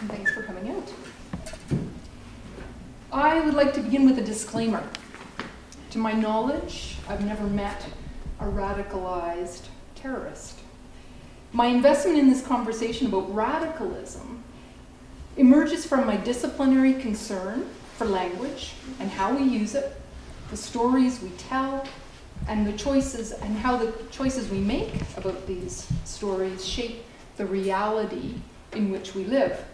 and thanks for coming out. I would like to begin with a disclaimer. To my knowledge, I've never met a radicalized terrorist. My investment in this conversation about radicalism emerges from my disciplinary concern for language and how we use it, the stories we tell, and how the choices we make about these stories shape the reality in which we live.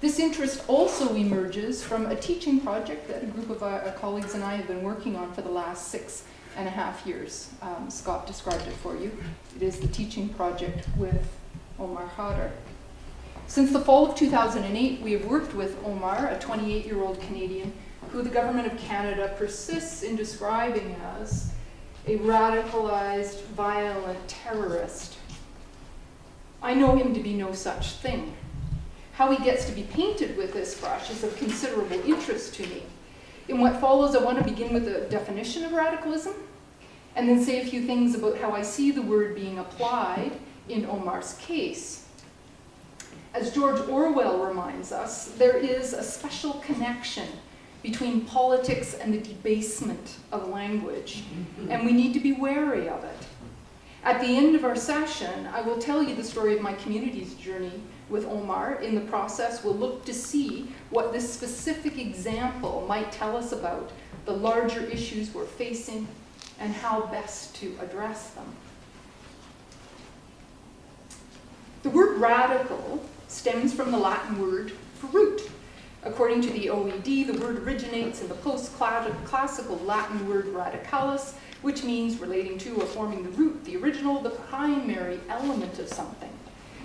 This interest also emerges from a teaching project that a group of colleagues and I have been working on for the last 6.5 years. Scott described it for you. It is the teaching project with Omar Khadr. Since the fall of 2008, we have worked with Omar, a 28-year-old Canadian, who the Government of Canada persists in describing as a radicalized, violent terrorist. I know him to be no such thing. How he gets to be painted with this brush is of considerable interest to me. In what follows, I want to begin with a definition of radicalism, and then say a few things about how I see the word being applied in Omar's case. As George Orwell reminds us, there is a special connection between politics and the debasement of language, and we need to be wary of it. At the end of our session, I will tell you the story of my community's journey with Omar. In the process, we'll look to see what this specific example might tell us about the larger issues we're facing and how best to address them. The word radical stems from the Latin word for root. According to the OED, the word originates in the post-classical Latin word radicalis, which means relating to or forming the root, the original, the primary element of something.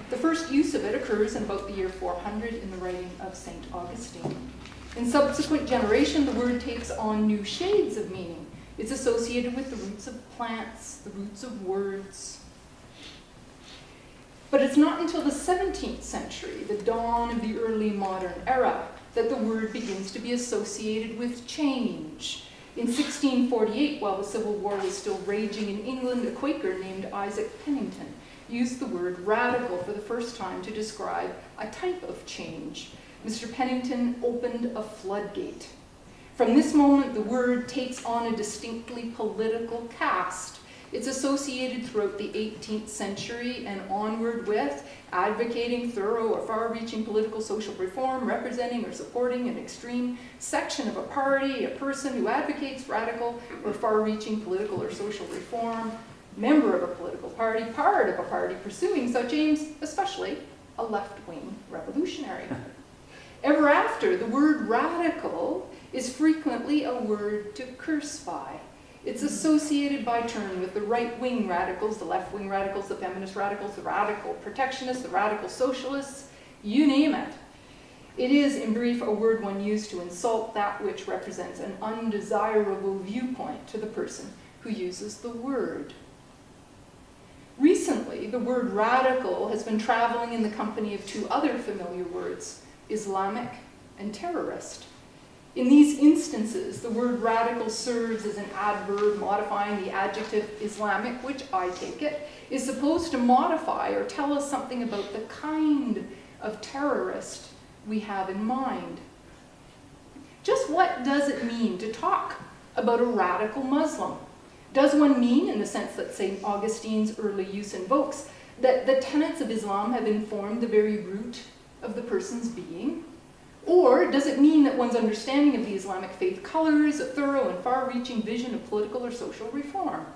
The first use of it occurs in about the year 400 in the writing of St. Augustine. In subsequent generation, the word takes on new shades of meaning. It's associated with the roots of plants, the roots of words. But it's not until the 17th century, the dawn of the early modern era, that the word begins to be associated with change. In 1648, while the Civil War was still raging in England, a Quaker named Isaac Pennington used the word radical for the first time to describe a type of change. Mr. Pennington opened a floodgate. From this moment, the word takes on a distinctly political cast. It's associated throughout the 18th century and onward with advocating thorough or far-reaching political social reform, representing or supporting an extreme section of a party, a person who advocates radical or far-reaching political or social reform, member of a political party, part of a party pursuing such aims, especially a left-wing revolutionary. Ever after, the word radical is frequently a word to curse by. It's associated by turn with the right-wing radicals, the left-wing radicals, the feminist radicals, the radical protectionists, the radical socialists, you name it. It is, in brief, a word one used to insult that which represents an undesirable viewpoint to the person who uses the word. Recently, the word radical has been traveling in the company of two other familiar words, Islamic and terrorist. In these instances, the word radical serves as an adverb modifying the adjective Islamic, which I take it, is supposed to modify or tell us something about the kind of terrorist we have in mind. Just what does it mean to talk about a radical Muslim? Does one mean, in the sense that St. Augustine's early use invokes, that the tenets of Islam have informed the very root of the person's being? Or does it mean that one's understanding of the Islamic faith colors a thorough and far-reaching vision of political or social reform?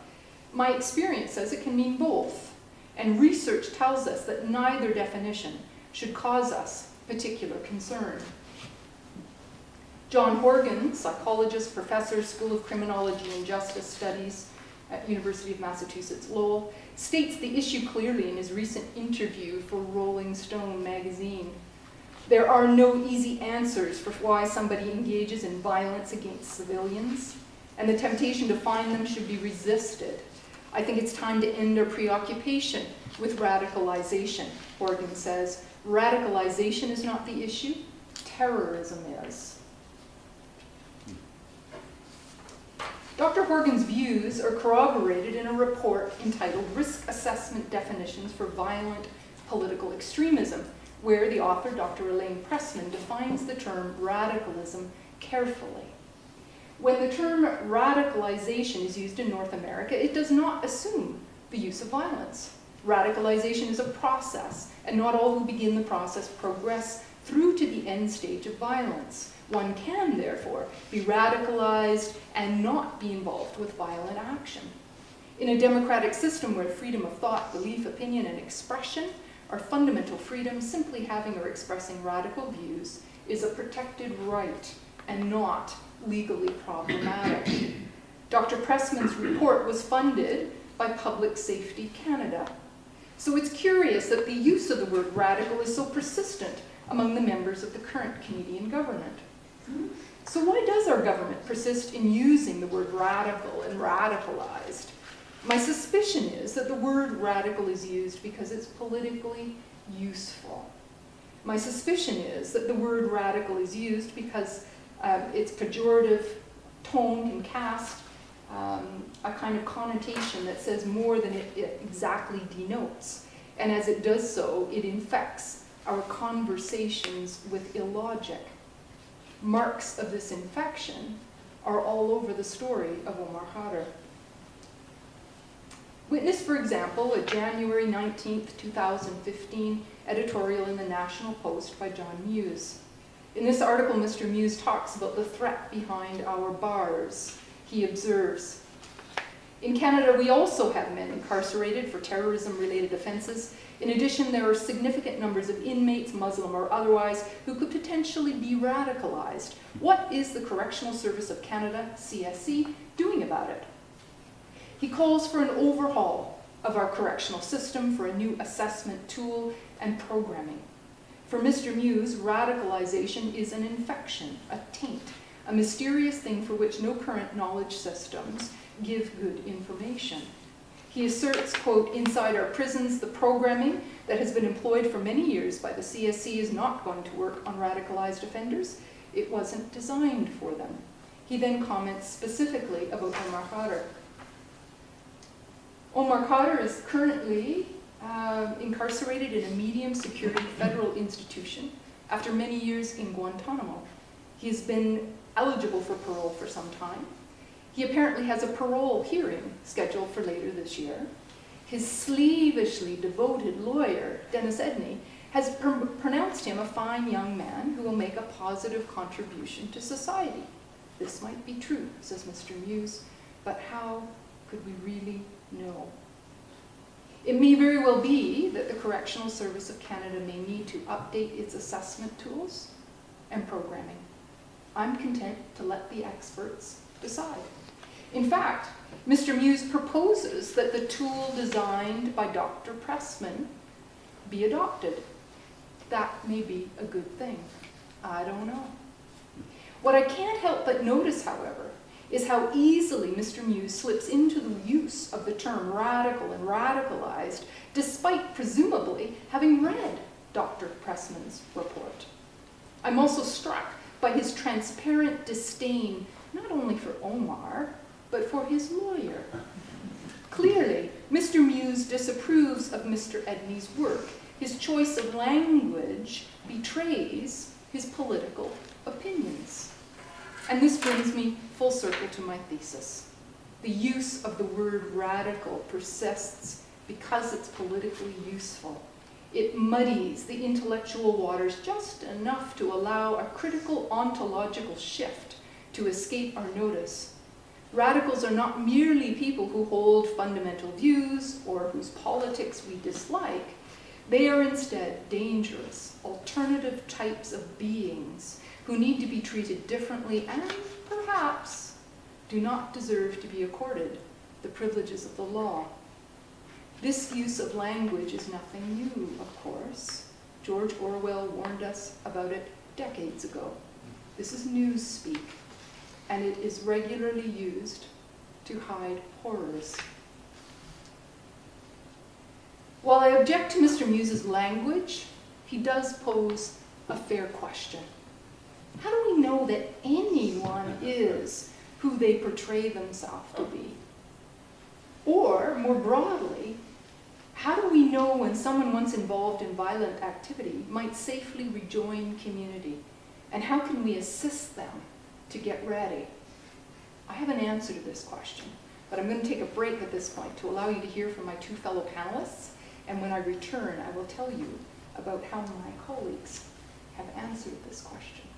My experience says it can mean both, and research tells us that neither definition should cause us particular concern. John Horgan, psychologist, professor, School of Criminology and Justice Studies at University of Massachusetts Lowell, states the issue clearly in his recent interview for Rolling Stone magazine. There are no easy answers for why somebody engages in violence against civilians, and the temptation to find them should be resisted. I think it's time to end our preoccupation with radicalization, Horgan says. Radicalization is not the issue, terrorism is. Dr. Horgan's views are corroborated in a report entitled Risk Assessment Definitions for Violent Political Extremism, where the author, Dr. Elaine Pressman, defines the term radicalism carefully. When the term radicalization is used in North America, it does not assume the use of violence. Radicalization is a process, and not all who begin the process progress through to the end stage of violence. One can, therefore, be radicalized and not be involved with violent action. In a democratic system where freedom of thought, belief, opinion, and expression are fundamental freedoms, simply having or expressing radical views is a protected right and not legally problematic. Dr. Pressman's report was funded by Public Safety Canada. So it's curious that the use of the word radical is so persistent among the members of the current Canadian government. So why does our government persist in using the word radical and radicalized? My suspicion is that the word radical is used because it's politically useful. My suspicion is that the word radical is used because its pejorative tone can cast a kind of connotation that says more than it exactly denotes. And as it does so, it infects our conversations with illogic. Marks of this infection are all over the story of Omar Khadr. Witness, for example, a January 19th, 2015 editorial in the National Post by John Muse. In this article, Mr. Muse talks about the threat behind our bars. He observes, "In Canada, we also have men incarcerated for terrorism-related offenses. In addition, there are significant numbers of inmates, Muslim or otherwise, who could potentially be radicalized. What is the Correctional Service of Canada, CSC, doing about it?" He calls for an overhaul of our correctional system, for a new assessment tool and programming. For Mr. Muse, radicalization is an infection, a taint, a mysterious thing for which no current knowledge systems give good information. He asserts, quote, "Inside our prisons, the programming that has been employed for many years by the CSC is not going to work on radicalized offenders. It wasn't designed for them." He then comments specifically about Omar Khadr. Omar Khadr is currently incarcerated in a medium security federal institution after many years in Guantanamo. He has been eligible for parole for some time. He apparently has a parole hearing scheduled for later this year. His slavishly devoted lawyer, Dennis Edney, has pronounced him a fine young man who will make a positive contribution to society. This might be true, says Mr. Muse, but how could we really know? It may very well be that the Correctional Service of Canada may need to update its assessment tools and programming. I'm content to let the experts decide. In fact, Mr. Muse proposes that the tool designed by Dr. Pressman be adopted. That may be a good thing. I don't know. What I can't help but notice, however, is how easily Mr. Muse slips into the use of the term radical and radicalized, despite presumably having read Dr. Pressman's report. I'm also struck by his transparent disdain, not only for Omar, but for his lawyer. Clearly, Mr. Muse disapproves of Mr. Edney's work. His choice of language betrays his political opinions. And this brings me full circle to my thesis. The use of the word radical persists because it's politically useful. It muddies the intellectual waters just enough to allow a critical ontological shift to escape our notice. Radicals are not merely people who hold fundamental views or whose politics we dislike. They are instead dangerous, alternative types of beings who need to be treated differently and perhaps do not deserve to be accorded the privileges of the law. This use of language is nothing new, of course. George Orwell warned us about it decades ago. This is newspeak, and it is regularly used to hide horrors. While I object to Mr. Muse's language, he does pose a fair question. How do we know that anyone is who they portray themselves to be? Or, more broadly, How do we know when someone once involved in violent activity might safely rejoin community? And how can we assist them to get ready? I have an answer to this question, but I'm going to take a break at this point to allow you to hear from my two fellow panelists, and when I return, I will tell you about how my colleagues have answered this question.